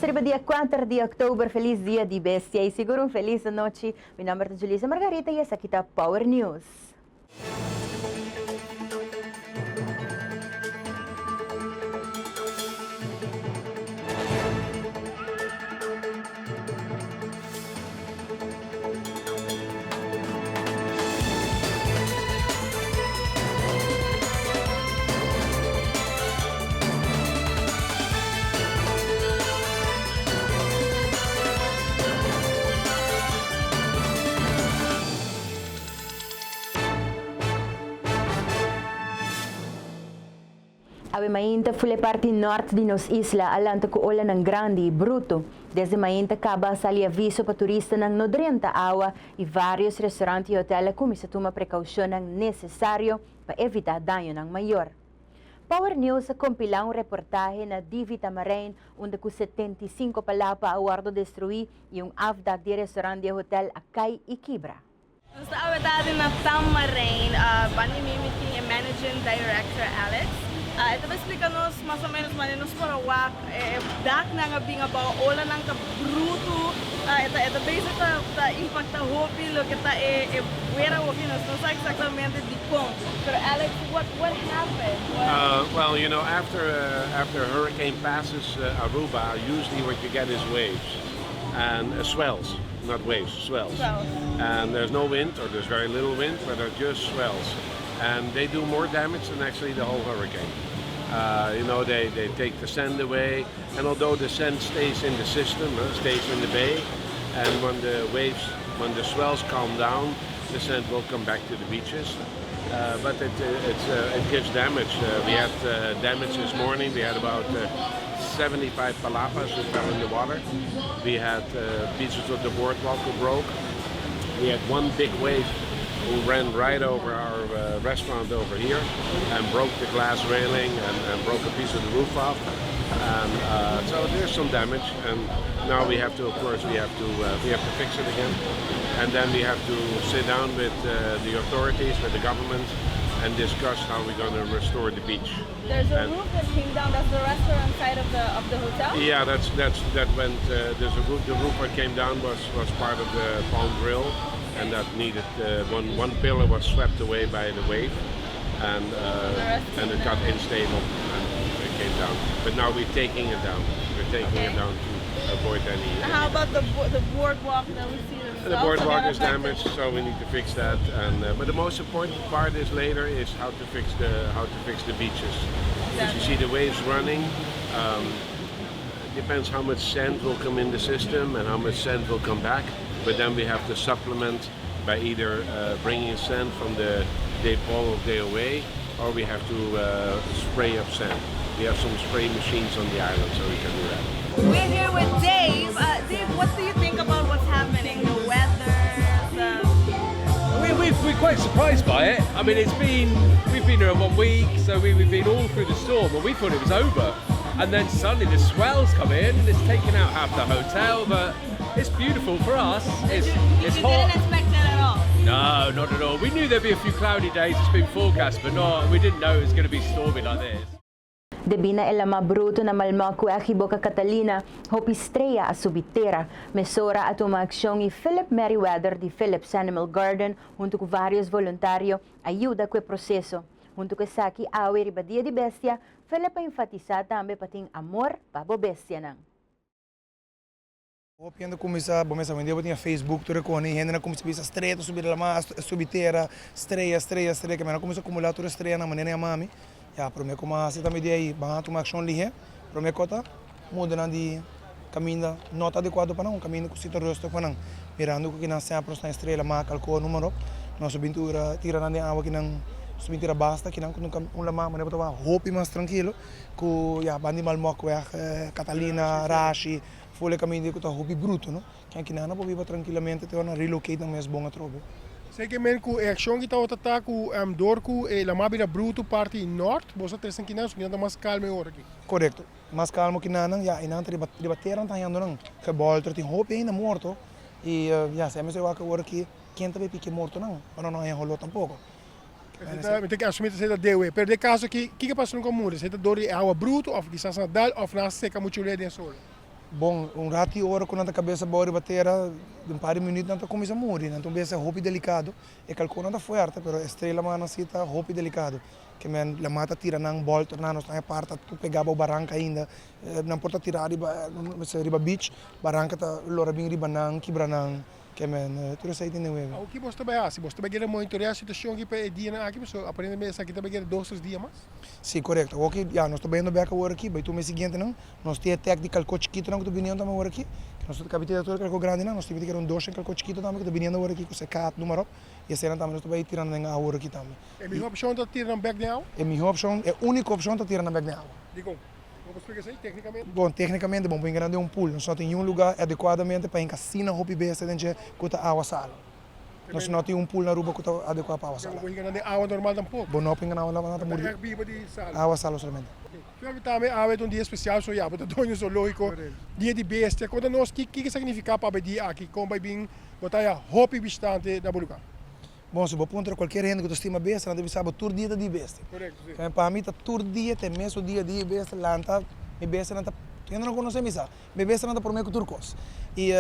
arriba día 4 de octubre, feliz día de bestia y seguro un feliz noche. Mi nombre es Julissa Margarita y esta aquí está Power News. Awe mainta fule parte norte de nos isla alanta ko ola ng grande e bruto. Desde mainta acaba sali aviso para turista ng nodrenta awa e vários restaurantes e hotéis começam a tomar precaução necessário para evitar dano ng mayor. Power News compila um reportaje na Divita Marine onde com 75 palapa awardo destruir e afdak de restaurante e hotel Akay e Kibra. Nós estamos na Tam Marine, Bani Mimiti e Managing Director Alex. Ito ba explica-nos mais ou menos maninos para wak dak na nga binga ba ola nang ka bruto ito basic ta impact ta hopi lo kita wera wakinos no sa exactamente di kong. Pero Alex, what happened? Well, you know, after a hurricane passes Aruba, usually what you get is waves and swells, not waves, swells. And there's no wind, or there's very little wind, but they're just swells. And they do more damage than actually the whole hurricane. You know, they take the sand away, and although the sand stays in the system, stays in the bay, and when the swells calm down, the sand will come back to the beaches. But it gives damage. We had damage this morning. We had about 75 palapas who fell in the water. We had pieces of the boardwalk who broke. We had one big wave who ran right over our restaurant over here and broke the glass railing and broke a piece of the roof off. And so there's some damage, and now we have to, of course, we have to fix it again, and then we have to sit down with the authorities, with the government, and discuss how we're going to restore the beach. There's a roof that came down. That's the restaurant side of the hotel. Yeah, that went. There's a roof. The roof that came down was part of the Palm Grill, and that needed one pillar was swept away by the wave, and it got unstable and it came down. But now we're taking it down. We're taking it down to avoid any. How about the boardwalk that we see? The boardwalk is damaged, so we need to fix that. And but the most important part is later is how to fix the beaches. Because you see the waves running. Depends how much sand will come in the system and how much sand will come back. But then we have to supplement by either bringing sand from the depot of day away, or we have to spray up sand. We have some spray machines on the island, so we can do that. We're here with Dave. Dave, what do you think about what's happening? The weather, We're quite surprised by it. I mean, we've been here 1 week, so we've been all through the storm, and we thought it was over. And then suddenly the swells come in, and it's taken out half the hotel, but it's beautiful for us. It's you hot. didn't expect that at all? No, not at all. We knew there'd be a few cloudy days, it's been forecast, but we didn't know it was going to be stormy like this. Debina elama bruto na malmaku Boca Catalina, hopi estreia a subitera, mesora at uma aksyon e Philip Merriweather de Phillips Animal Garden, junto com vários voluntários, ajuda com o processo. Junto com Saki, awe ribadia de bestia, Philip enfatizar também pating amor para bestia nang. Hopi ainda começa a vender, tinha Facebook, tudo com ele, ainda começa a estreia, subir lá, subitera, estreia, que ainda começa a acumular toda a estreia na maneira mami. Ja, para mim como assim também de aí, basta uma ação ali, para mim cota muda na de caminho não adequado para não, caminho com sítio rosto para não, mirando que não sempre está estrela, mas calcula o número, nossa pintura tira na de água que não subir basta, que não lama, mas depois vai hope mais tranquilo, com já bandi malmoco Catalina, Rashi, folha caminho que está hope bruto, não? Que não pode viver tranquilamente, tem uma relocate não é bom a trobo. Zeker men ku action kita o tata ku door ku la mabira bruto parte norte, bosa tersen kinas ku nada mais calmo ora aqui. Correto. Mais calmo que não, já e não debateram tá indo não. Que bolter tem hope ainda morto e já se me vai que ora aqui quem também pique morto não, mas não é rolou tampouco. Me tem que assumir que você deu, pero de caso que passa no comum, você dor de água bruto ou que está dal ou na seca muito led em sol. Bom, rato e hora quando a cabeça bora bater, um par de minutos não começa a morrer, então é roupa delicado, e calcula não forte, mas a estrela mana se tá roupa delicado, que men la mata tira nang bol tornado está parte tu pegava o barranca ainda, não porta tirar riba beach, barranca tá lora bem riba nang kibranang, que men tu sei entender Ah, o que você vai se você vai monitorear a situação aqui para dia na aqui, pessoal, aparentemente aqui também 2 dias mais. Sim, correto. Ok, já nós estamos vendo bem agora aqui, vai tu mês seguinte não, nós temos técnica calco chiquito não que tu vinha também agora aqui, que nós capitão todo calco grande não, nós temos que ter dois calco chiquito também que tu vinha agora aqui com secat número, e esse ano também nós estamos tirando na agora aqui também. É minha opção de tirar na back de água? É minha opção, é a única opção de tirar na bag de água. Digo, vamos explicar isso aí tecnicamente. Bom, tecnicamente, bom, grande um pool, nós só tem um lugar adequadamente para encaixar roupa besta dentro com a água sal. Nós não temos pool na rua que está adequado para a água sal. Não vou enganar de água normal tampouco. Bom, não pinga na água lá na É biba de sal. água sal somente. Então, também água é um dia especial, só já, porque dono zoológico, dia de bestia. Quando nós, que significa para o dia aqui, como vai vir, botar a roupa bastante da Buluca? Bom, se você apontar qualquer gente que estima besta, não deve saber todo dia de besta. Correto, sim. Para mim, todo dia, tem mesmo dia de besta, lá está, e besta não está, eu não conheço missa, mas besta não está por meio de turcos. E,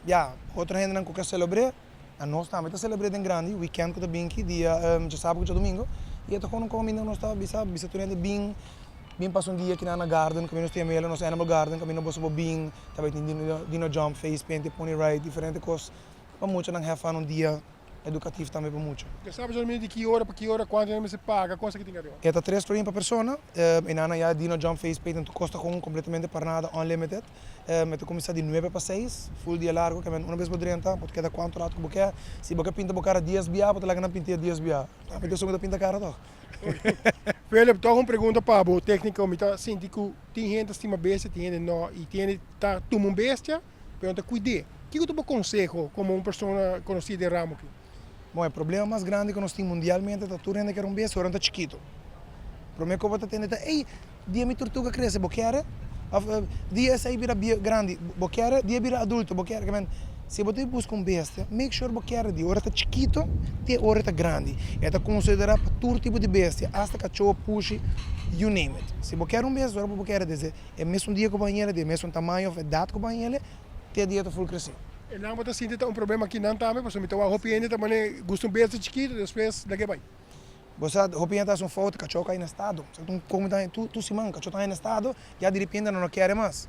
já, outra gente não quer celebrar, a nós também está celebrando em grande, o weekend que está bem aqui, dia, já sábado, já domingo, e até quando comida nós está, bisa turente bem, bem passa dia aqui na garden, que nós temos ela, nosso animal garden, que nós vamos bem, também tem dino jump, face paint, pony ride, diferentes coisas, para muito não have fun dia educativo também para muito. Já sabes de que hora para que hora, quanto você paga, coisa que tem que ter. É 3 por pessoa, e na já dino jump face paint, custa com completamente para nada, unlimited, mas tu começa de 9 para 6, full dia largo, que uma vez por 30, pode quedar quanto rato que você quer, se você pinta a cara dias biá, pode lá que não pinta dias biá, também tem que pinta a cara toch. Felipe, então uma pergunta para o técnico, eu sinto que tem gente que estima bestia, tem gente não, e tem gente que toma bestia, pergunta, cuide. O que tu aconselho como uma pessoa conhecida de ramo aqui? Bom, o problema mais grande que nós temos mundialmente é que tudo que era bestia, agora está chiquito. O problema que você tem é, ei, dia minha tortuga cresce, você quer? Dia essa aí vira grande, você quer? Dia vira adulto, você quer? Se você busca bestia, make sure que você quer, de hora está chiquito, de hora está grande. É considerado para todo tipo de bestia, hasta cachorro, push, you name it. Se você quer bestia, agora você quer dizer, é mesmo dia que você quer, é mesmo tamanho, é data que você quer, tem dia que full crescer. E não você sente problema aqui não também, porque eu roupa ainda também gosta bestia chiquito, depois daqui vai. Você roupa ainda está foto, cachorro cai no estado. Tu se manca, cachorro está no estado, já de repente não quer mais.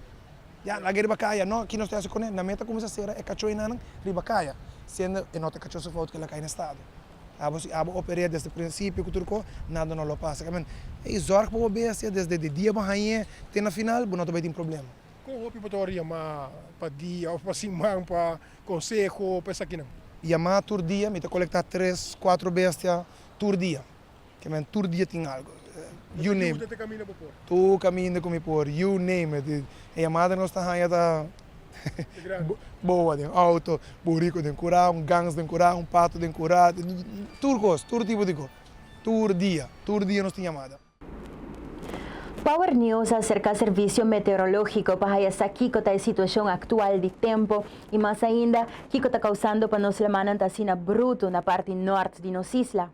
Já, lá riba caia, não, aqui nós temos que na meta começa a ser, é cachorro não, riba caia. Sendo, e nota cachorro foto que ela cai no estado. Abo operei desde o princípio, que tudo nada não lo passa. E zorg para o bestia, desde o dia para rainha, até na final, não vai ter problema. Como roupa para dia, ou para semana, para consejo, para isso aqui não? E a má todo dia, me coletar 3, 4 bestias todo dia. Que todo dia tem algo. You name it. Tu caminha com me por, you name it. E a madre nós está aí boa, tem auto, burrico de curar, gangs de curar, pato de curar, tudo coisa, tudo tipo de coisa. Todo dia nós tem chamada. Power News acerca do serviço meteorológico para essa aqui que a situação atual de tempo e mais ainda que está causando para nós semana assim bruto na parte norte de nossa isla.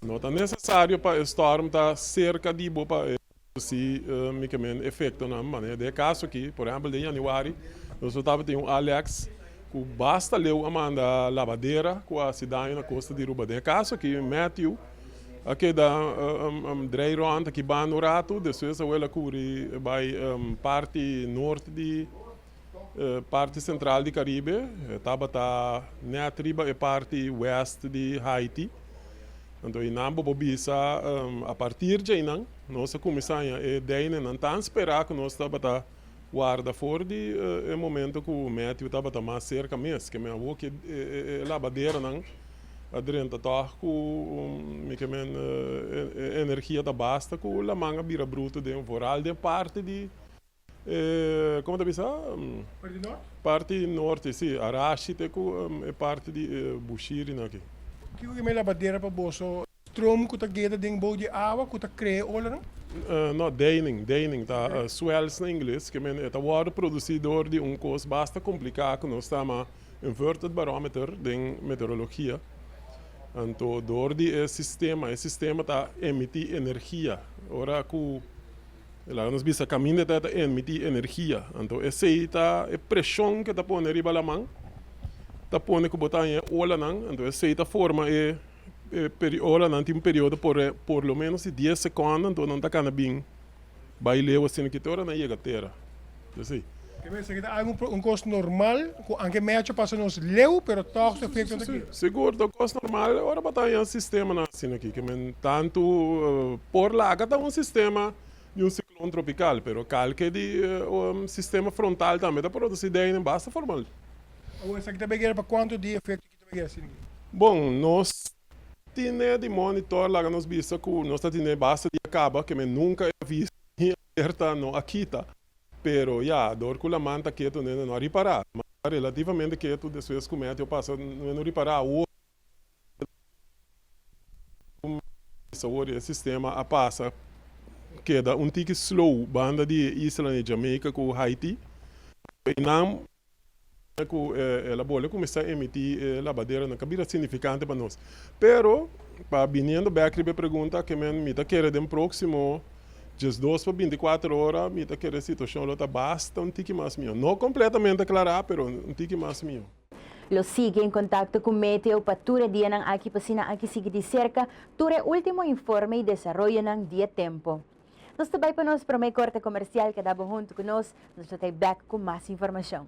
Não é necessário para o storm estar cerca de boa para se efeito na maneira de caso aqui, por exemplo, em janeiro, nós estávamos tendo Alex que basta ler a manda lavadeira com a cidade na costa de Aruba. De caso aqui, Matthew, aqui da Dreirond, aqui vai no rato, depois ela curi vai parte norte de parte central de Caribe, estava tá net riba e parte oeste de Haiti. Então, em ambos bobisa a partir de aí, nós começamos a daí não tá esperar que nós estava tá guarda fora de momento que o Matthew estava tá mais cerca mesmo, que minha avó que lavadeira não adrenta tá com energia da basta com a manga vira bruto de voral de parte de como te bisa parte norte sim Arashi te com parte de Bushiri aqui. Que o que me lavadeira para bolso, strom que está guiada dentro de água, que está criando olha não? Não, deining, tá swells na inglês, que é o water produzidor de coisa basta complicado, nós estamos inverted barometer de meteorologia. Então, dor de sistema está emitir energia. Ora, Ela nos bisa caminho de emitir energia. Então, essa é pressão que está pondo riba la mão. Está pondo que botar em ola não. Então, essa forma ola não tem um período por lo menos 10 segundos. Então, não está cana bem. Baileu assim que tora na chega terra. Assim. Que pensa que há custo normal, aunque médio passa nos leu, pero toch se efeito aqui. Seguro, o custo normal, agora botar em um sistema assim aqui, que tanto por lá, cada um sistema de um ciclone tropical, pero calque de sistema frontal também, dá para produzir daí não basta formal. Essa aqui também era para quanto de efeito que também é assim? Bom, nós temos de monitor lá nos vista que nós temos basta de acaba, que nunca é visto alerta no aqui tá. Pero já, dor com a manta que tu não reparar, mas relativamente que tu depois comete eu passo não reparar o sistema a passa queda um tique slow banda de Isla de Jamaica com Haiti e não ela bola começar a emitir lavadeira na cabira significante para nós. Pero para vindo back a pergunta que me tá querer de próximo just 2 para 24 horas, me que a situação está basta um tique mais meu. Não completamente aclarar, pero um tique mais meu. Lo sigue em contato com Meteo para ture dia ng aqui pasina aqui sigue de cerca, ture último informe e desarrollo ng dia tempo. Nós também para nós para may corte comercial que dabo junto com nós tayo back com mais informação.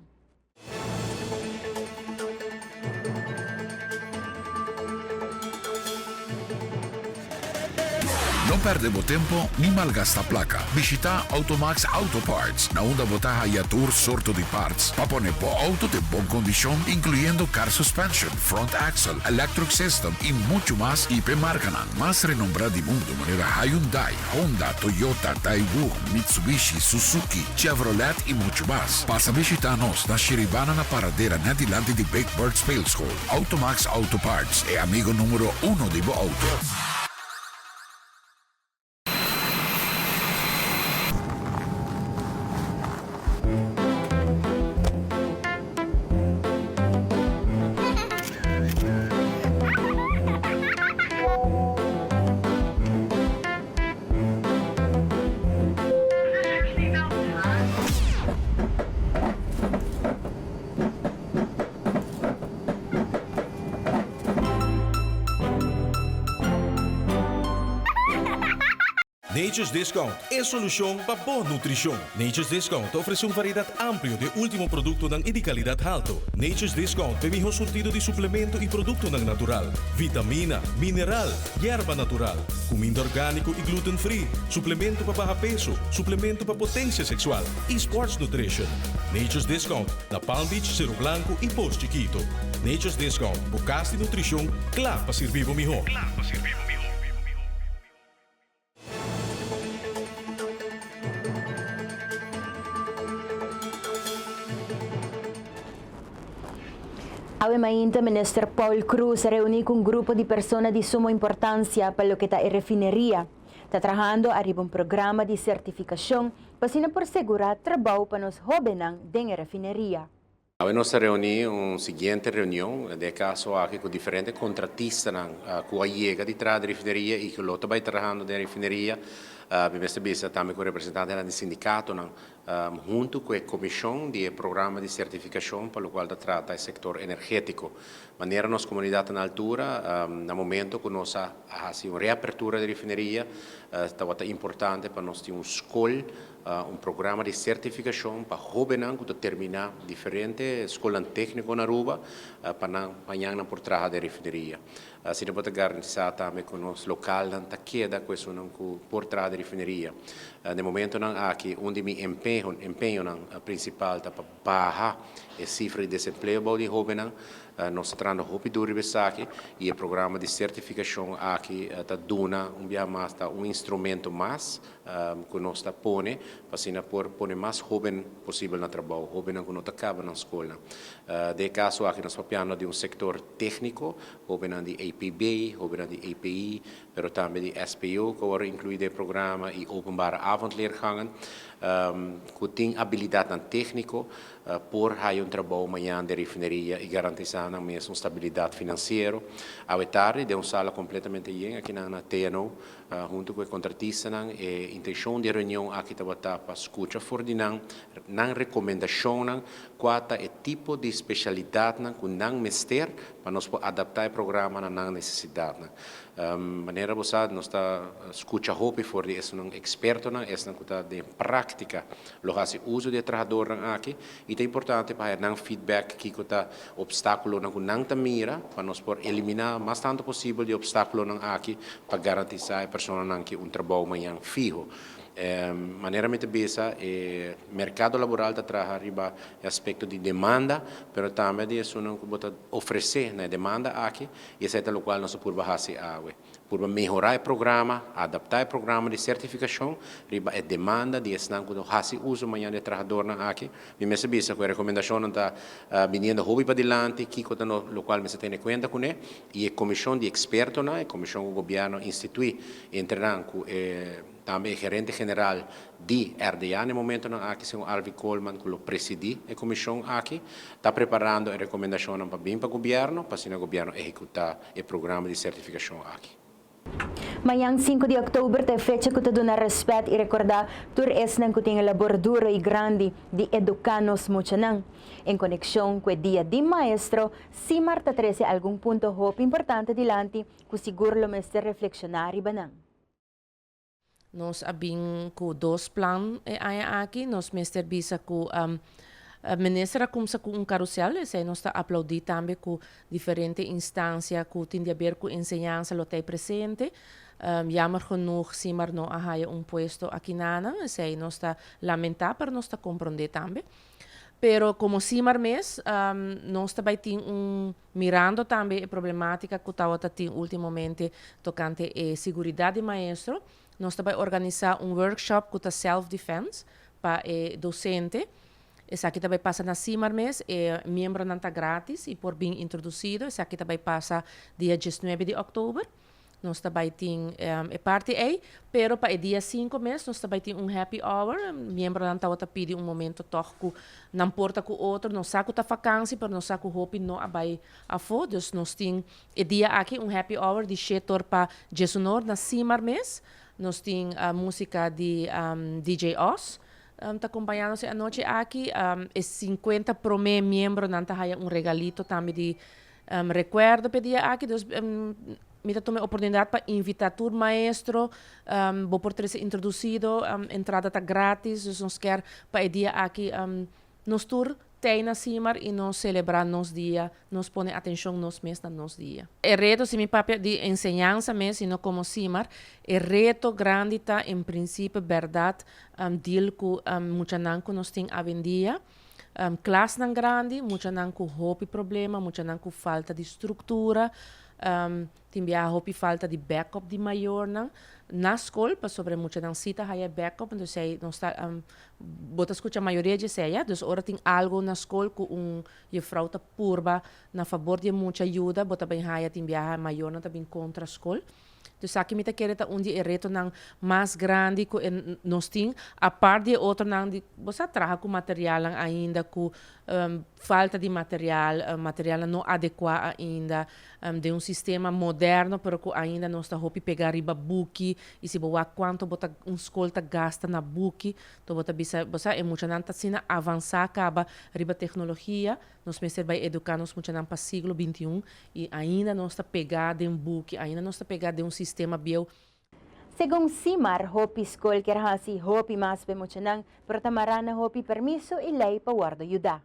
No perdemos tempo ni malgasta placa. Visita Automax Auto Parts, na onda botaja y tour sorto de parts. Pa poner po auto de buena condición, incluyendo car suspension, front axle, electric system y mucho más. IP Marcanan, más renombrada del mundo, manera Hyundai, Honda, Toyota, Daewoo, Mitsubishi, Suzuki, Chevrolet y mucho más. Pasa a visitarnos na Shiribana na paradera na dilante de Big Bird Space Hall. Automax Auto Parts, e amigo número 1 de bo auto. Nature's Discount é solução para boa nutrição. Nature's Discount oferece variedade ampla de último produto e de qualidade alto. Nature's Discount tem melhor surtido de suplemento e produto natural, vitamina, mineral, erva natural, comida orgânico e gluten free, suplemento para baixo peso, suplemento para potência sexual e sports nutrition. Nature's Discount na Palm Beach, Cerro Blanco e Post Chiquito. Nature's Discount, bucas de nutrição, claro para servir o melhor. Awe mainta Minister Paul Cruz se reuniu com um grupo de pessoas de suma importância para o que está a refineria. Está trabalhando arriba um programa de certificação para por segurar trabalho para os jovens da refineria. Hoy nos reunimos en una siguiente reunión, de caso aquí con diferentes contratistas que llegan detrás de la refinería y que lo están trabajando de la refinería. Vimos también con representantes del sindicato, junto con la comisión de programa de certificación para lo cual trata el sector energético. De manera nos comunidad en altura, en el momento que nos ha sido una reapertura de la refinería, es importante para nosotros un school, un programa de certificación para jóvenes que terminan diferentes escolas técnicas en Aruba para mañana por trabajo de refinería. Así que podemos garantizar también con los locales que queda por trabajo de refinería. De momento aquí, onde mi empeño principal para bajar a cifra de desempleo de jóvenes, nós estamos rápido aqui e o programa de certificação aqui está dando um instrumento mais que nós está pondo para assim pôr mais jovem possível no trabalho, jovem que não acaba na escola. De caso aqui nós falamos de setor técnico, jovem de APB, jovem de API, mas também de SPO que agora incluído no programa e openbare avondleergangen. Que tem habilidade técnico, por aí trabalho amanhã de refinaria e garantizar a mesma estabilidade financeira. À tarde, de sala completamente cheia aqui na TNO, junto com o contratista, e intenção de reunião aqui para escuta for de não recomendação, qual é tipo de especialidade que não mister para nós adaptar o programa na necessidade. Maneira você nós está escuta hope for de um experto de prática, lo hace uso de trabalhador aqui e é importante para dar feedback que está obstáculo não ta mira para nós por eliminar mais tanto possível de obstáculo aqui para garantizar a pessoa que trabalho amanhã fijo. Maneira muito besa, mercado laboral está trabalhando aspecto de demanda, mas também de isso não pode oferecer na demanda aqui e esse é o qual nós por fazer água, por melhorar o programa, adaptar o programa de certificação, riba a demanda de esse não quando fazer uso amanhã de trabalhador aqui, me mesmo besa com a recomendação está vindo hobby para dilante, que quando no qual me se tem conta com ele e a comissão de expertos a comissão do governo institui entre com também gerente geral de RDA no momento aqui senhor Alvi Coleman que preside a comissão aqui está preparando a recomendação para bem para o governo para o governo executar o programa de certificação aqui. Mayang 5 de outubro te fecha que te dona respeito e recordar tur es nang kuting labor duro e grande de educanos muchanang. En conexión con el Día de Maestro, Simar te trece algún punto hope importante delante que seguro lo meste reflexionar y banang. Nós abing ku dos plan aqui, nós mester bisa ku ministra como sa ku carrossel, e nós está aplaudir também ku diferente instância ku tinha a ver ku enseñança lo tem presente. Jammer genoeg, Simar no ahaya puesto aqui nana, e nós está lamentar, pero nós está compreender também. Pero como Simar mes, nós também tem mirando também a problemática que está tendo ultimamente tocante a segurança de maestro. Nós também organizar workshop que está self-defense para docente. Esse aqui também passa na Simar mês, membro não está grátis e por bem introduzido. Esse aqui também passa dia 19 de outubro. Nós também temos parte A, pero para o dia 5 mês, nós também temos happy hour. Membro não está pedir momento toque, não importa com o outro, não sabe que está vacância, mas não sabe que o hope não vai a fo. Então, nós temos o dia aqui happy hour de setor para Jesunor na Simar mês. Nós temos a música de DJ Oz, está acompanhando a noite aqui. E 50 promê membros não está regalito também de recuerdo para dia aqui. Me tomei a oportunidade para invitar todo maestro, vou por ter introduzido, entrada está grátis, então nós quer para o dia aqui, nós tour tem na Simar e nós celebrar nos dia, nós põe atenção nos mês na nos dia. O reto, se me papel de ensinança mesmo, não como Simar, o reto grande está, em princípio, verdade, deal com muita nanco nós tem a vendia, classe não grande, muita nanco houve problema, muita nanco falta de estrutura, tem a houve falta de backup de maior, na escola, para sobre muita não cita há backup, então sei não está bota escuta a maioria de seja, então ora tem algo na escola com frauta purba na favor de muita ajuda, bota bem há tem a maior não também contra a escola. Então aqui me tá querendo onde é reto não mais grande que nós tem, a parte de outro não de você traga com material ainda com falta de material, material não adequado ainda de sistema moderno, pero que ainda não está hopi pegar riba buki e se boa quanto bota escola gasta na buki, então bota bisa você é muito não tá sina avançar acaba riba tecnologia, nós mesmo vai educar nos muito não para siglo 21 e ainda não está pegar de buki, ainda não está pegar de sistema bio. Según Simar, hopi escola quer hasi hopi mas pe muito não, pero tamarana hopi permiso e lei para guarda ayuda.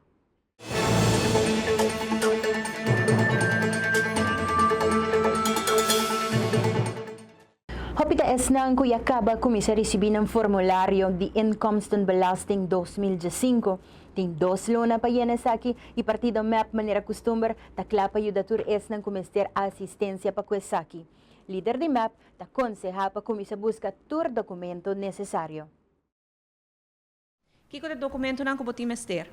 Hopita esnang kuya acaba kumisa recibir ng formulário de Inkomstenbelasting 2015. Tem 2 luna pa yan sa aqui e partido MAP manera costumbre takla pa yudatur esnang kumister assistência pa kuesaki. Líder de MAP ta konseha pa kumisa busca tur documento necessário. Kiko de documento nang kuboti mester.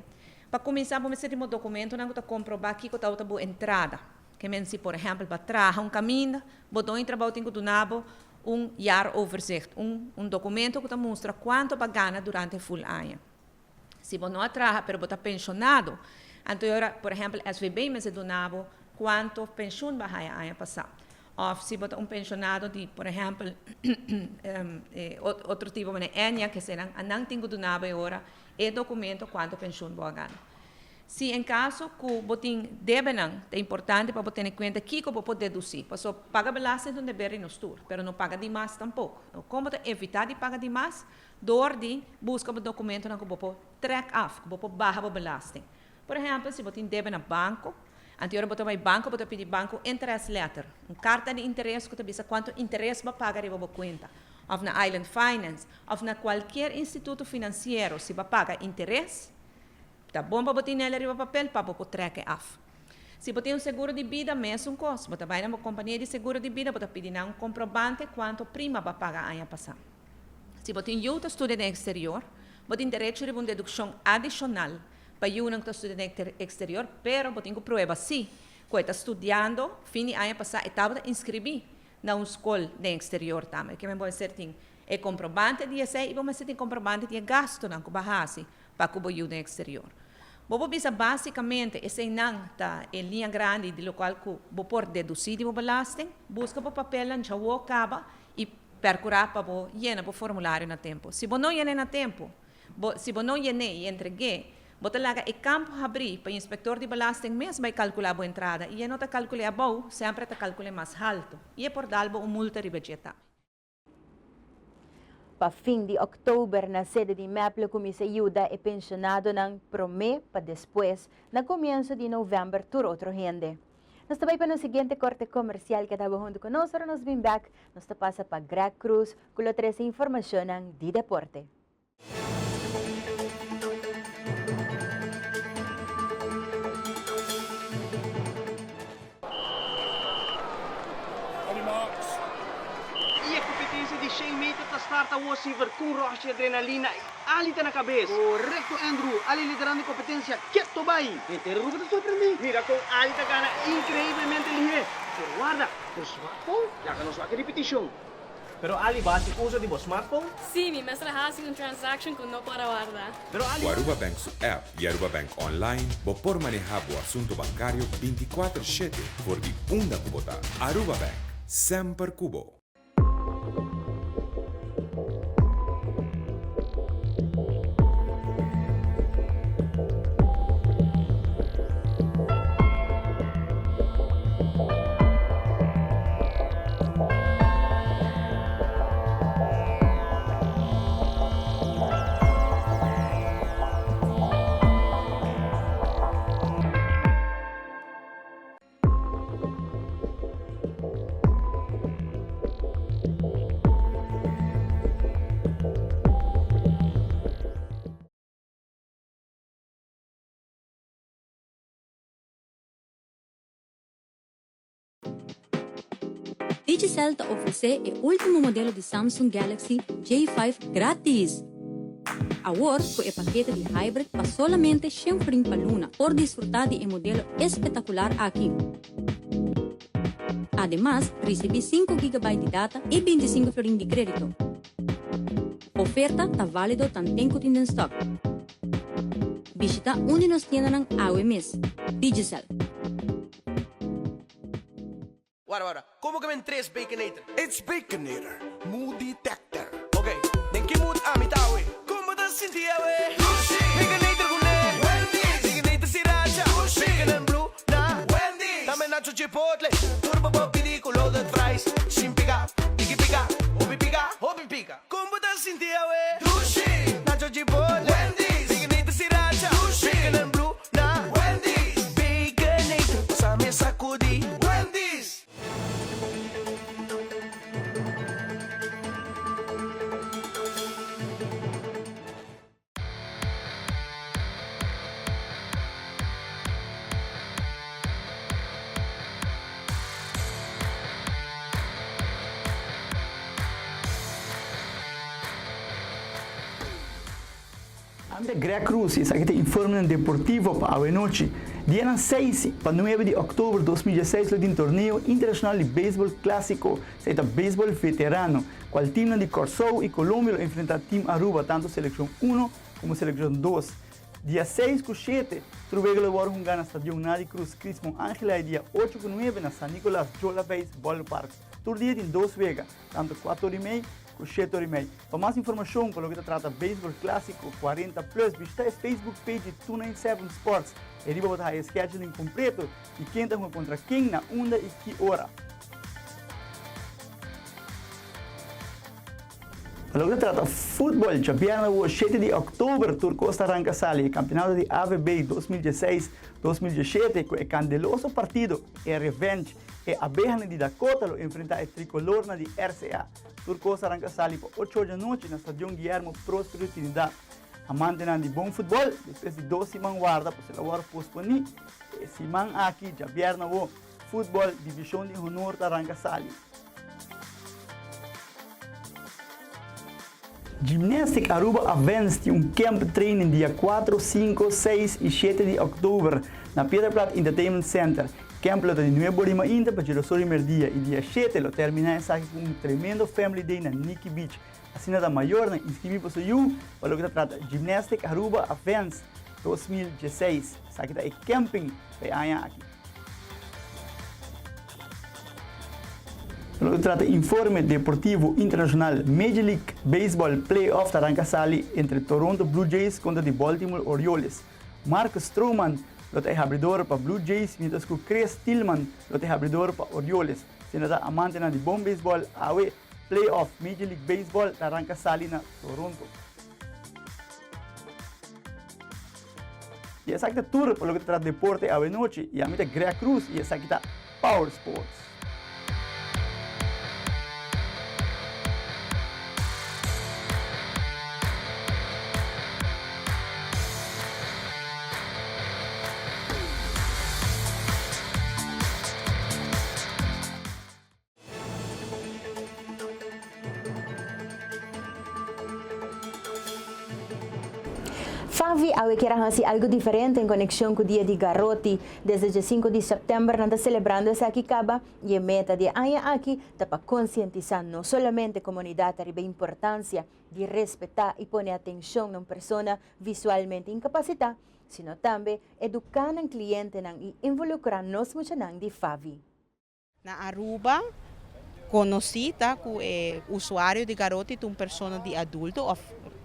Para começar, vamos ter um documento que comprovar que está a entrada. Que se, por exemplo, para trazer caminho, botou em trabalho tem que donabo jaar overzicht, documento que mostra quanto pagana durante o full ano. Se você não trabalha, mas está pensionado, então, por exemplo, SVB me donava quanto pensão vai a passar. Ou se você é pensionado de, por exemplo, outro tipo de ENIA, que será, não tenho donava agora, é documento quanto pensão vai ganhar. Se em caso que você deve, é importante para você ter em conta que você pode deduzir. Porque paga belastning não deve no store, mas não paga demais tampouco. Como evitar de pagar demais, door de busca o documento que você pode track off, que você pode barrar a belastning. Por exemplo, se você deve no banco, anteriormente você vai ao banco, você pede banco interest letter, uma carta de interesse que você diz quanto interesse vai pagar em sua conta. Ou na Island Finance, ou na qualquer instituto financeiro, se você paga interesse, tá bom para botar nele o papel para você track off. Se você tem um seguro de vida, mesmo custo. Você vai na companhia de seguro de vida, você pede um comprovante quanto prima vai pagar ano passado. Se você tem outro estudo no exterior, você tem direito a uma dedução adicional para um que estuda no exterior, mas você tem que provar sim, que está estudando, fim de ano passado, estava inscrever na uma escola no exterior também. Que pode ser é comprovante de esse e vamos ter comprovante de gasto na base para que você no exterior. Você bisa basicamente esse não está em linha grande de local que você pode deduzir de belasting, busca o papel em que você acaba e percurar para você llenar o formulário no tempo. Se você não llena no tempo, se você não llena e entregue, você laga o campo abrir para o inspector de belasting mesmo vai calcular a entrada e não está calculando bom, sempre está calculando mais alto e é por dar uma multa de budget. Pa fim de outubro, na sede de MEPLO, Comissão Ayuda e Pensionado ng PROME, pa después, na comienzo de novembro, tur outro rende. Nós também para no seguinte corte comercial que estava junto conosco, nos bem back, nós passa para Greg Cruz, com a três informação de deporte. De 100 metros da starta o Silver com rocha adrenalina e ali tá na cabeça. Correto, Andrew. Ali liderando a competência. Quieto, vai. Interrompe te sorprender. Mira, com ali tá gana incrivelmente ligeiro. Pero guarda, por smartphone, ya que no sabe repetición. Pero Ali base uso de smartphone? Sí, mi maestra hace una transaction con no para guardar. Pero Ali... O Aruba Bank su app e Aruba Bank Online, vos por manejar o assunto bancário 24/7 por de una cubota. Aruba Bank, sempre cubo. Digicel te oferece o último modelo de Samsung Galaxy J5 grátis. Agora, com o paquete de hybrid para solamente 100 florins por luna por desfrutar de um modelo espetacular aqui. Además, recebi 5 GB de data e 25 florins de crédito. Oferta está válida tanto tempo que tem em stock. Visita onde nos tiendas ao mês. Digicel. Wara, como que ven 3 Baconator? It's Baconator, mood detector. Okay, then que mood amitawe. Como te sentia we? Baconator gune. Wendy's. Baconator sriracha. Bacon and blue na. Wendy's. Dame nacho chipotle. Turbo popidi con loaded fries. Sin pica, tiki pica, obi pica, obi pica. Como te sentia we? Nacho chipotle. Wendy's. Baconator sriracha. Bacon and blue na. Wendy's. Baconator, pásame sacudi. Wendy's. Ante Greg Cruz, isso aqui tem informe deportivo para a noite. Dia 6 para 9 de outubro de 2016, tem torneio internacional de beisebol clássico, seja beisebol veterano, qual time de Corsou e Colômbia enfrenta o time Aruba, tanto seleção 1 como seleção 2. Dia 6 com 7, Trubega Labor Hungar na Stadion Nadi Cruz Crismon Angela e dia 8 com 9 na San Nicolás Jola Baseball Park. Todo dia tem 2 vegas, tanto 4h30 com 7h30. Para mais informação, pelo que trata Beisebol Clássico 40+, visita a Facebook page 297 Sports. E riba botar a scheduling completo e quem está contra quem na onda e que hora. Pelo que trata futebol, já o 7 de outubro, Turcosta arranca sali, campeonato de AVB 2016-2017, com o candeloso partido e revenge e a Berna de Dakota lo enfrenta a tricolor na de RCA. Turcosta arranca sali por 8 da noite na Stadion Guillermo Próspero Trinidad. Amante de bom futebol, depois de 12 semanas guarda, para se agora posponer, e semana aqui já o futebol divisão de honor da arranca sali. Gymnastic Aruba Advanced tem camp training dia 4, 5, 6 e 7 de outubro na Piedra Plata Entertainment Center. Camp lo de 9 de maio para o primeiro dia e dia 7 lo termina com tremendo family day na Nikki Beach. Assim nada maior na inscrever para o para o que trata Gymnastic Aruba Advanced 2016. Aqui é camping para aqui. Lo trata informe deportivo internacional Major League Baseball Playoff arranca sali entre Toronto Blue Jays contra de Baltimore Orioles. Marcus Stroman lo é abridor para Blue Jays, mientras que Chris Tillman lo é abridor para Orioles. Sendo da amante de bom baseball, awe Playoff Major League Baseball arranca sali na Toronto. E essa aqui é tour por lo que trata deporte a noite e a mim é Greg Cruz e essa aqui é Power Sports. Favi awe quer algo diferente em conexão com o dia de Garoti. Desde o 5 de setembro, nós estamos celebrando essa aqui acaba e a meta de Aya aqui está para conscientizar não somente a comunidade a importância de respeitar e pôr atenção na pessoa visualmente incapacitada, sino também educar o cliente e involucrar nos muito de Favi. Na Aruba, conhecida como usuário de Garoti, uma pessoa de adulto.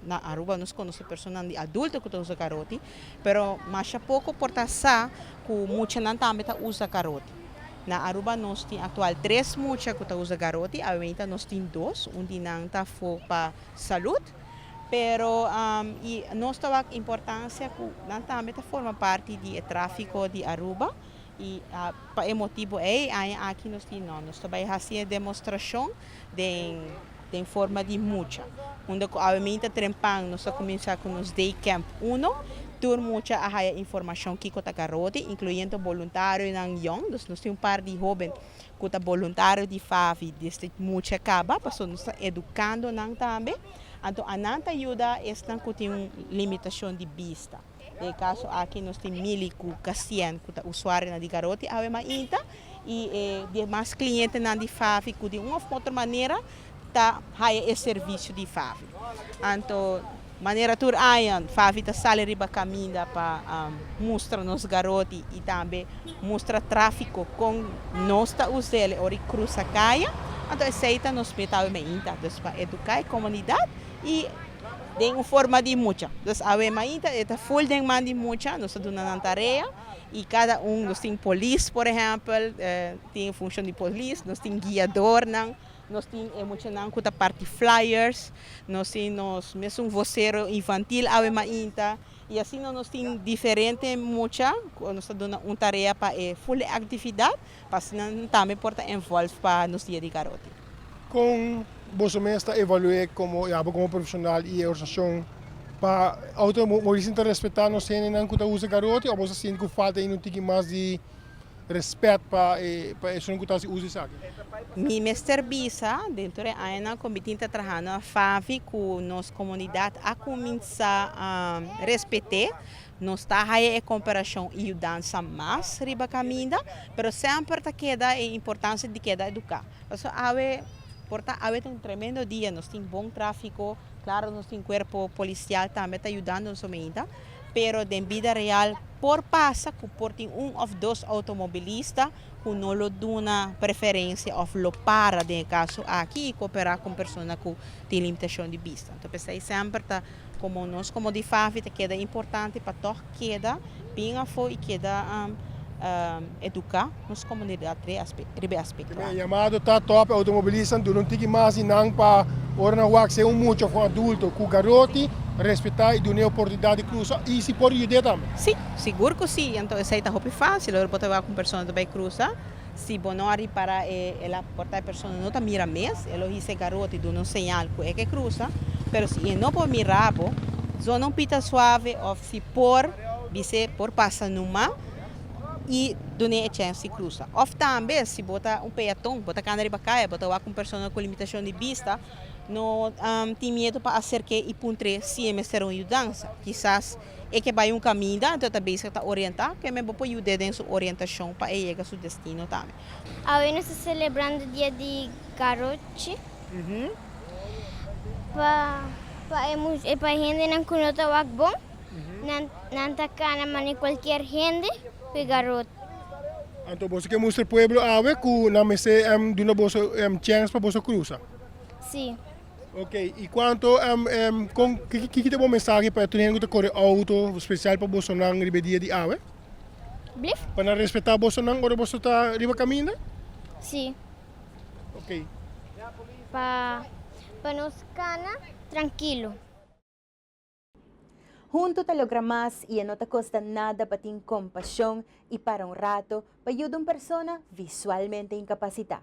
Na Aruba nós conhecemos pessoas de adulto que usam Garoti, pero mais pouco portaça que muita não também usa Garoti. Na Aruba nós temos atual 3 mucha que usa Garoti, ainda nós temos 2, de não está para saúde, pero e nós temos importância que não também forma parte do tráfico de Aruba. E para o motivo aqui nós temos fazendo demonstração de forma de mucha. Onde obviamente trempang nós começamos com os day camp 1, tur mucha a informação que está Garoti, incluindo voluntário ng young, nós temos par de jovens que está voluntário de Favi, deste mucha acaba, para nós educando nang também. Então a nanta ajuda esta que tem limitação de vista. De caso aqui nós temos milico Cassian, que é usuário de Garoti, ainda e demais clientes na de Favi que de uma ou outra maneira tá haya serviço de Favi. Então, maneira tur ayan, Favi tá sale riba caminha para mostrar nos Garoti e também mostra tráfico com nós tá usando ori cruza caia. Então, aceita nos metal ainda, para educar a comunidade e de uma forma de mucha. Então, a ainda é full de man de mucha, nós estamos dando tarefa e cada nós tem polícia, por exemplo, tem função de polícia, nós tem guiador, nós temos emocional com a parte flyers, nós temos mesmo voceiro infantil, ainda e assim nós temos diferente mucha, nós estamos dando uma tarefa para full atividade, para também porta envolve para nos dias de Garoti. Com você mesmo evaluar como profissional e a organização para automobilismo respeitar nós temos não que usa Garoti ou você sente que falta um pouquinho mais de respeito para isso que está se usa isso aqui. Mi Mr. Bisa dentro da ANA combatente trabalhando a Favi com nossa comunidade a começar a respeitar nós está a cooperação e dança mais riba caminho, pero sempre queda a importância de queda educar. Então ave tem tremendo dia, nós tem bom tráfico, claro nós tem corpo policial também está ajudando nos ainda, pero en vida real, por passa, que por tem of dois automobilistas, que não lhe dá preferência ou lo para, de caso aqui, e cooperar com pessoas que têm limitação de vista. Então, pensei sempre, como nós, como de fábrica, que é importante para todos, bem e queda educar nossa comunidade ribe aspecto. Chamado tá top automobilista, tu não tem que mais não para ora na rua ser muito com adulto, com garoto, respeitar e dar oportunidade de cruzar e se pode ajudar também. Sim, seguro que sim. Então isso aí tá muito fácil. Eu posso falar com pessoas que vai cruzar. Se bonori para ela portar pessoa não tá mira mês, ela disse garoto e dá um sinal que cruza, mas se não pode mirar, só não pita suave ou se por passa numa e donde a chance cruza. Ou também, se bota peatão, bota câmera para cá, bota com pessoa com limitação de vista, não tem medo para acercar e puntre se é ser uma mudança. Quizás é que vai caminho, então também está orientar, que me pode ajudar em sua orientação para chegar ao seu destino também. Agora está celebrando o dia de garoto. Para gente não conhece o bom, não está cá na qualquer gente. Garoto. Então você quer mostrar para o povo que na mesa duna boso chance para boso cruza. Sim. Ok. E quanto que tem uma mensagem para tu que corre auto especial para boso nang ribe dia de ave? Blif? Para respeitar boso nang ou boso tá riba caminho? Sim. Ok. Para nos cana tranquilo. Junto te logra más y no te cuesta nada para ti compasión y para un rato para ayudar a una persona visualmente incapacitada.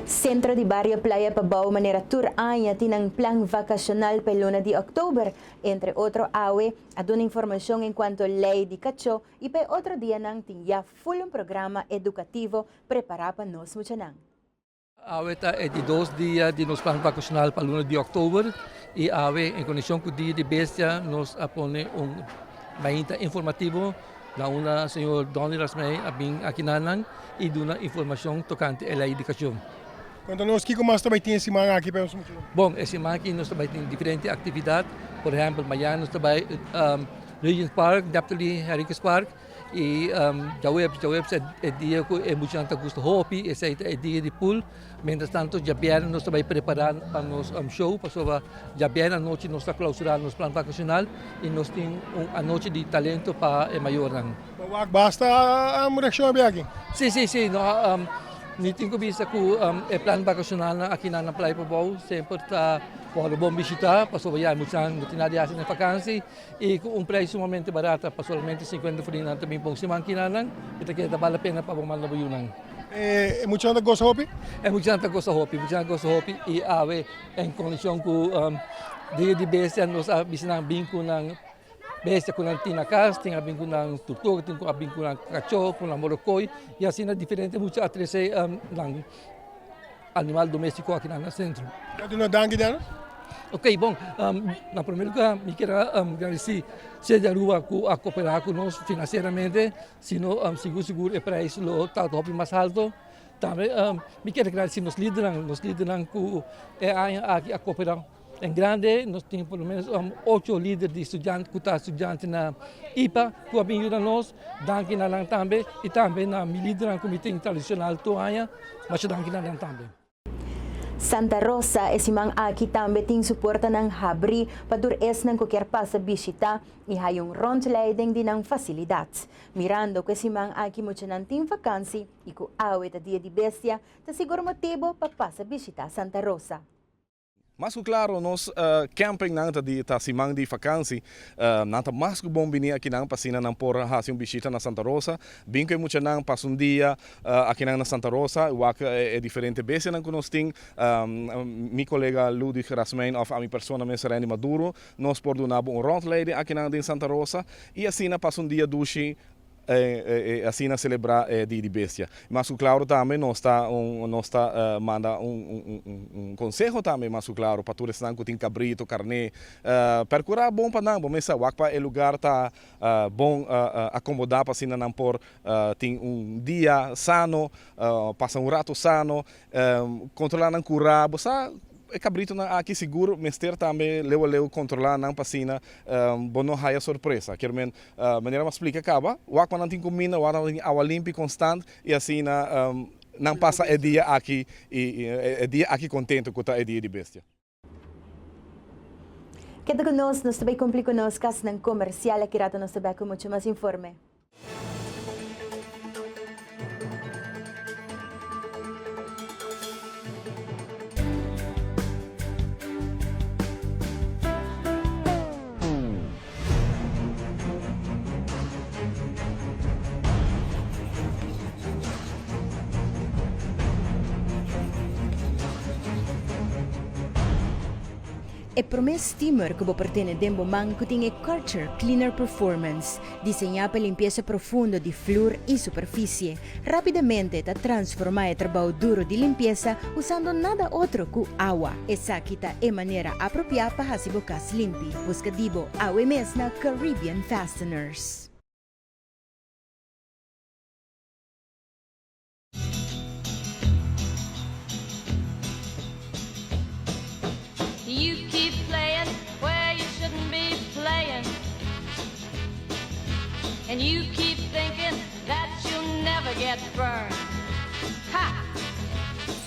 Centro de Barrio Playa Pabao manera tour anya tinang plan vacacional para luna de octubre, entre otro awe, a una información en cuanto a ley de cacho y para otro día nang tinya full un programa educativo preparado para nos muchanang. Ahorita é de 2 dias de nosso plano vacacional para o 1 de outubro e em conexão com o dia de bestia, nós apone mainta informativo da uma senhor Donny Rasmei aqui na e de uma informação tocante à educação. Quando nós que mais também tem esse semana aqui para nós. Bom, esse semana aqui nós também tem diferentes atividades, por exemplo, amanhã nós também Regent Park, Napoli Heritage Park. E Jaweb é dia que é muito gente gosta de hopi, esse é dia de pool. Mientras tanto, já bem nós também preparando para nos show, para já bem a noite nós está clausurando nos plano vacacional e nós temos a noite de talento para o maior ano. Basta a reação aqui? Sim, não tenho vista que o plano vacacional aqui na Playa Pabao sempre está para bom visitar, para sobrevivir não tem nada de vacância e com preço sumamente barato, para somente 50 forinas também bom semana aqui na e que vale a pena para bom mal na É muito gente gosta de hopi? É muito gente gosta de hopi e em condição com dia de bestia nós bisinang bem com bestia com tina casa, tem bem com tortuga, tem bem com cachorro, com morocoi e assim é diferente muito atrese animal doméstico aqui no centro. Pode não dar dela? Ok, bom, na primeiro lugar, me quero agradecer seja a rua a cooperar conosco financeiramente, senão seguro é para isso o tal mais alto. Também me quero agradecer nos líderes que aqui a cooperar. Em grande, nós temos pelo menos 8 líderes de estudantes, que estão estudantes na IPA, que ajudam nós, daqui na lang também, e também na líder do Comitê Internacional Toanha, mas daqui na lang também. Santa Rosa, esse man aqui também tem suporte ng habri para dures ng qualquer passa bisita e hayong rondleiding din ng facilidades. Mirando que esse man aqui muito não tem vacância e que awet a dia de bestia, tá seguro motivo para passa bisita Santa Rosa. Mas claro, nós camping nanta di ta simang di vakansie, nanta mas bom bini aqui nang pasina nang por hasil bisita na Santa Rosa, bem que muito nang pasun dia aqui nang na Santa Rosa, wak é diferente bese nang kunosting, mi colega Ludwig Rasmein of a mi persona me Sereni Maduro, nós por do nabo rondleiding aqui nang din Santa Rosa, e assim na pasun dia dushi assim na celebrar Dia de Bestia. Mas claro também nós manda conselho também, mas claro para todos que tem cabrito, carne, percurar bom para não, mas wakpa é lugar tá bom acomodar para assim não por tem dia sano, passa rato sano, controlar não curar, você cabrito aqui seguro, mester também leu controlar não passina, bom não haja surpresa. Quer men maneira mais explica acaba, o aqua não tem comida, o aqua tem água limpa constante e assim não passa dia aqui contente com o dia de bestia. Queda conosco, nós também cumprir conosco ng comercial aqui rato nós também com muito mais informe. E promes steamer que pertene dembo man que tem Culture Cleaner Performance, diseñada para limpieza profunda de flor y superficie. Rápidamente te transforma el trabajo duro de limpieza usando nada otro que agua. Esa quita de manera apropiada para hacer bocas limpi. Busca dibo agua mesna Caribbean Fasteners. You keep playing where you shouldn't be playing, and you keep thinking that you'll never get burned. Ha!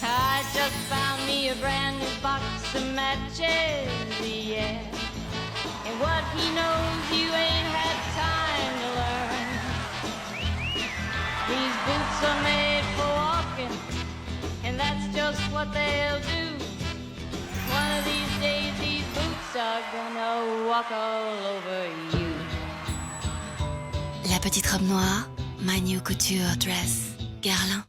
I just found me a brand new box of matches, yeah. And what he knows you ain't had time to learn. These boots are made for walking, and that's just what they'll do. One of these days, these boots are gonna walk all over you. La petite robe noire, my new couture dress, Guerlain.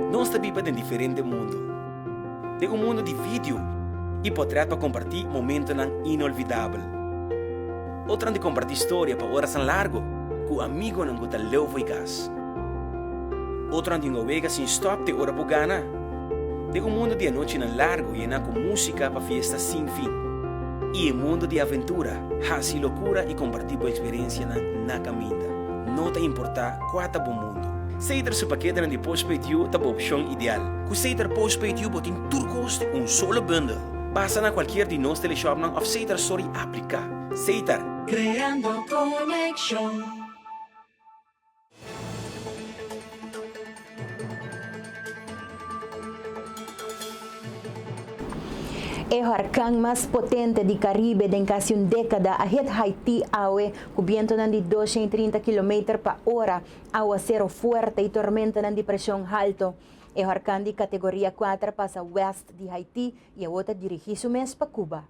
Nós vivemos em diferente mundo. Tem mundo de vídeo e portrait para compartilhar momentos inolvidáveis. Outro de compartilhar história para horas largo com amigo não gota leu foi gas. Outro de ovega sem stop de hora pugana. Tem mundo de noite largo e com música para fiesta sem fim. E mundo de aventura, haci loucura e compartilhar experiência na caminhada. Não te importa quanto bom mundo. Seiter su paquete de postpaid you tá opção ideal. Com Seiter postpaid you botin turcos solo bundle. Passa na qualquer de nós teleshop of Seiter Story aplica. Seiter. Creando conexión. El huracán más potente del Caribe de casi una década ahet Haití awe con viento de 230 km/h, aguacero fuerte y tormenta de presión alto. El huracán de categoría 4 pasa west de Haití y ahora dirige su mes para Cuba.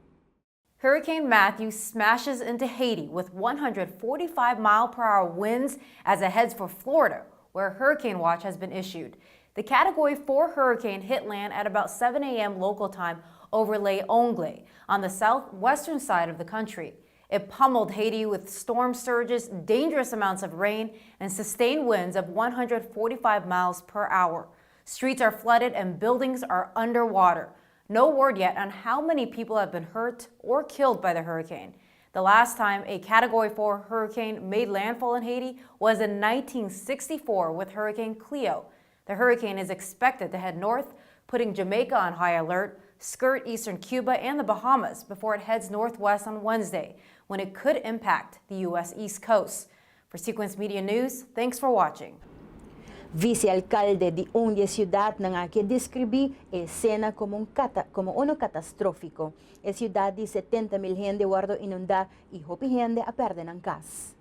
Hurricane Matthew smashes into Haiti with 145-mile-per-hour winds as it heads for Florida, where a hurricane watch has been issued. The Category 4 hurricane hit land at about 7 a.m. local time over Lake Ongle on the southwestern side of the country. It pummeled Haiti with storm surges, dangerous amounts of rain, and sustained winds of 145 miles per hour. Streets are flooded and buildings are underwater. No word yet on how many people have been hurt or killed by the hurricane. The last time a Category 4 hurricane made landfall in Haiti was in 1964 with Hurricane Cleo. The hurricane is expected to head north, putting Jamaica on high alert, skirt eastern Cuba and the Bahamas before it heads northwest on Wednesday, when it could impact the U.S. East Coast. For Sequence Media News, thanks for watching. Vice-alcalde de una ciudad na que describí escena como uno catastrófico. A ciudad de 70,000 gente guardo inunda y hopi gente a perder en casa.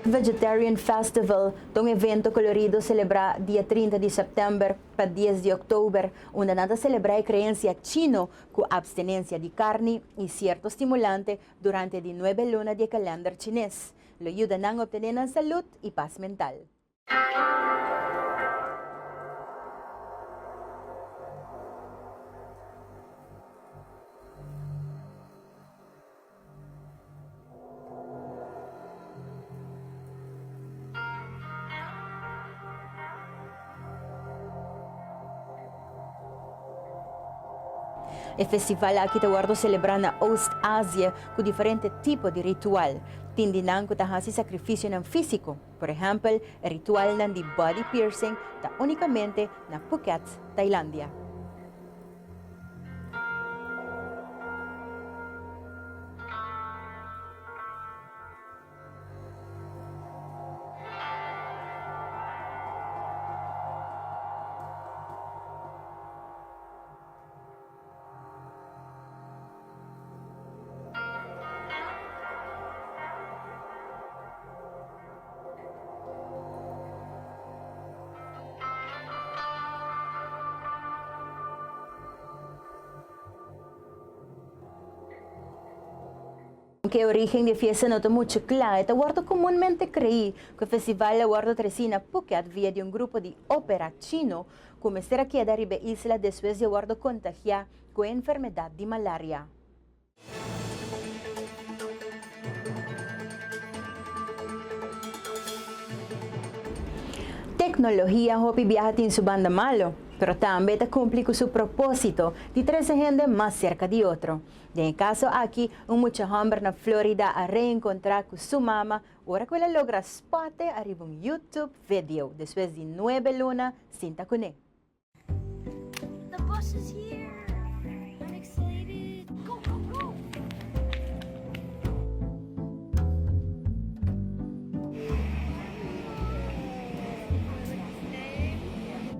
Vegetarian Festival, un evento colorido celebra dia 30 de setembro para 10 de outubro, onde nada celebra a creencia chino com abstinência de carne e cierto estimulante durante de 9 lunas de calendário chinês. Lo ayuda a obtener salud e paz mental. O festival aqui está guardo celebrar na Ost-Ásia com diferentes tipos de ritual. Tindinan que tahasi sacrifício não físico. Por exemplo, o ritual nan de body piercing está unicamente na Phuket, Tailandia. Que o origen de fiesta no está mucho claro, está guardo comúnmente creí que el festival guardo Tresina Phuket vía de un grupo de ópera chino comenzó a quedar en la isla después de guardo contagiar con enfermedad de malaria. Tecnología hopi viaja en su banda malo, pero también cumple con su propósito de traer gente más cerca de otro. En el caso aquí, un mucho hombre en Florida a reencontrar con su mamá, ahora que ella logra spot arriba un YouTube video después de 9 lunas sin tacuné. The bus is here. I'm excited. Go, go, go.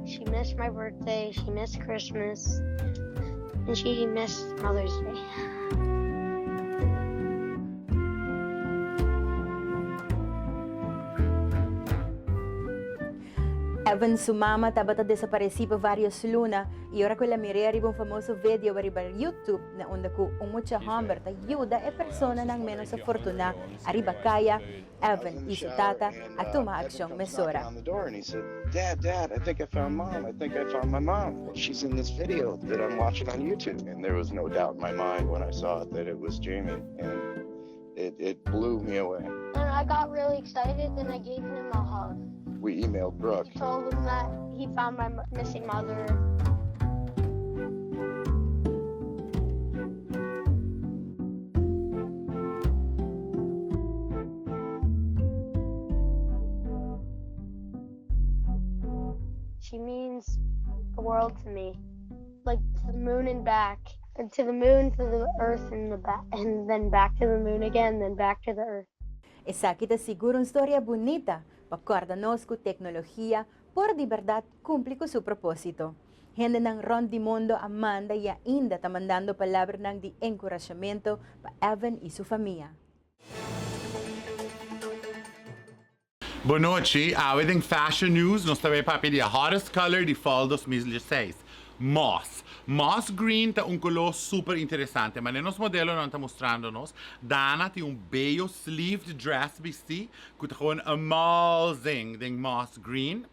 She missed my birthday, she missed Christmas, and she missed Mother's Day. Evan, su mamá, estaba desaparecida por varias lunas y ahora que la miré arriba un famoso video arriba YouTube donde un mucho hombre ayuda a personas menos afortunadas arriba calle. Evan y su tata a tomar acción mesura. Dad, I think I found Mom. I think I found my mom. She's in this video that I'm watching on YouTube. And there was no doubt in my mind when I saw it that it was Jamie. And it blew me away. And I got really excited and I gave him a hug. We emailed Brooke. He told him that he found my missing mother. She means the world to me, like to the moon and back, and to the moon, to the earth, and and then back to the moon again, then back to the earth. Esa aqui está seguro uma história bonita. Acorda-nos que a tecnologia, por de verdade, cumpre com seu propósito. Gente ng ron di mundo amanda e ainda está mandando palavras de encorajamento para Evan e sua família. Boa noite. With fashion news, nós também para pedir a hottest color de fall 2016. Moss. Moss green tá color super interessante, mas nos modelos não está mostrando-nos. Dana tem bello sleeved dress vesti, que tá amazing, de moss green.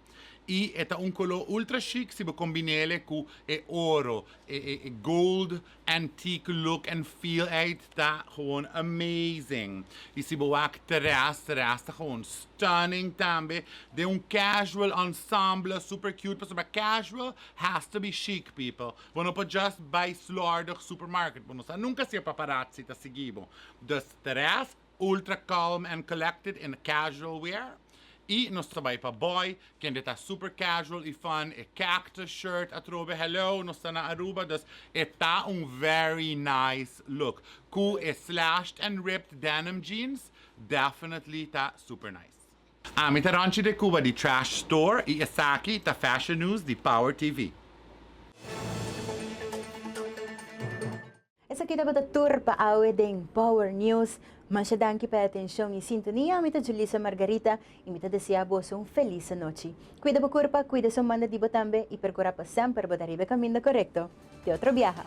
E é color ultra chic se você combinar com ouro, gold, antique look and feel, tá amazing. E se você terraça tá stunning também. De casual ensemble, super cute, but casual has to be chic, people. Você não pode just buy slor do supermarket, você nunca se paparazzi tá seguido. Dus terraça, ultra calm and collected in casual wear. E nós trabalhamos para boy, que está super casual e fun, e cactus shirt, atrobe hello, nós está na Aruba, dus está very nice look. Com slashed and ripped denim jeans, definitely está super nice. Amita Ranchi de Cuba di Trash Store e Isaki da Fashion News di Power TV. Essa aqui dapat tour pa awe ding Power News. Masyadang ki pa atensyon e sintonia. Amita Julissa Margarita. Imita deseamos feliz noche. Cuida po curpa, cuida sa manda di botambe e percura pa sempre bodaribe caminho correcto. De outro viaja.